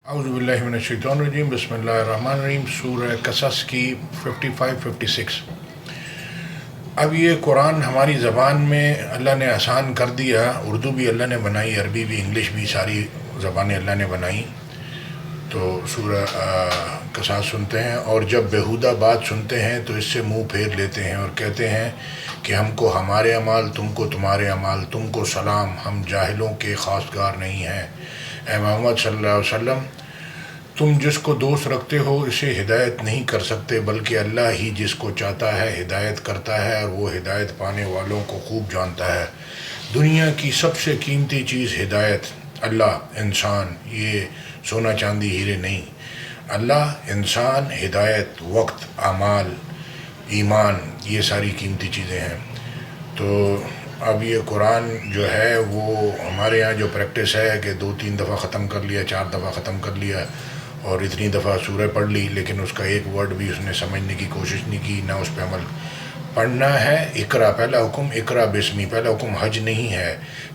अऊज़ुबिल्लाहिमिनश्शैतानिर्रजीम बिस्मिल्लाहिर्रहमानिर्रहीम सूरह कसस की 55-56। अब ये कुरान हमारी ज़बान में अल्लाह ने आसान कर दिया। उर्दू भी अल्लाह ने बनाई, अरबी भी, इंग्लिश भी, सारी ज़बानें अल्लाह ने बनाई। तो सूरह कसस सुनते हैं और जब बेहुदा बात सुनते हैं तो इससे मुंह फेर लेते हैं और कहते हैं कि हमको हमारे अमाल, तुमको तुम्हारे अमाल, तुमको सलाम, हम जाहिलों के खासगार नहीं हैं। ए मोहम्मद सल्लल्लाहु अलैहि वसल्लम, तुम जिसको दोस्त रखते हो इसे हिदायत नहीं कर सकते, बल्कि अल्लाह ही जिसको चाहता है हिदायत करता है और वो हिदायत पाने वालों को खूब जानता है। दुनिया की सबसे कीमती चीज़ हिदायत, अल्लाह, इंसान, ये सोना चांदी हीरे नहीं। अल्लाह, इंसान, हिदायत, वक्त, अमाल, ईमान, ये सारी कीमती चीज़ें हैं। तो अब ये कुरान जो है वो हमारे यहाँ जो प्रैक्टिस है कि 2-3 दफ़ा ख़त्म कर लिया, 4 दफ़ा ख़त्म कर लिया और इतनी दफ़ा सूरह पढ़ ली, लेकिन उसका एक वर्ड भी उसने समझने की कोशिश नहीं की, ना उस पर अमल। पढ़ना है इकरा, पहला हुक्म इकरा बिस्मी, पहला हुक्म हज नहीं है,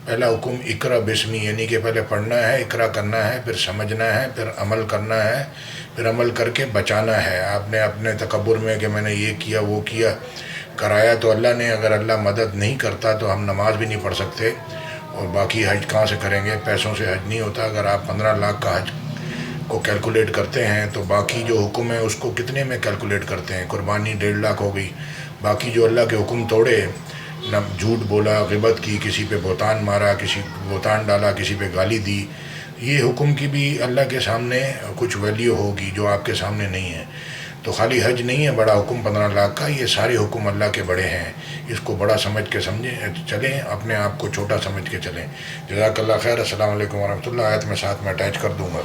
पहला हुक्म इकरा बिस्मी, यानी कि पहले पढ़ना है, इकरा करना है, फिर समझना है, फिर अमल करना है, फिर अमल करके बचाना है। आपने अपने तकब्बुर में कि मैंने ये किया वो किया कराया तो अल्लाह ने, अगर अल्लाह मदद नहीं करता तो हम नमाज भी नहीं पढ़ सकते और बाकी हज कहाँ से करेंगे। पैसों से हज नहीं होता। अगर आप 15 लाख का हज को कैलकुलेट करते हैं तो बाकी जो हुक्म है उसको कितने में कैलकुलेट करते हैं। कुर्बानी 1.5 लाख हो गई। बाकी जो अल्लाह के हुक्म तोड़े, न झूठ बोला, ग़िबत की, किसी पे बोतान मारा, किसी बोतान डाला, किसी पे गाली दी, ये हुक्म की भी अल्लाह के सामने कुछ वैल्यू होगी जो आपके सामने नहीं है। तो खाली हज नहीं है बड़ा हुक्म 15 लाख का, ये सारे हुक्म अल्लाह के बड़े हैं। इसको बड़ा समझ के समझें, चलें, अपने आप को छोटा समझ के चलें। जज़ाकल्लाह खैर। अस्सलाम वालेकुम वरहमतुल्लाह। आयत में साथ में अटैच कर दूँगा।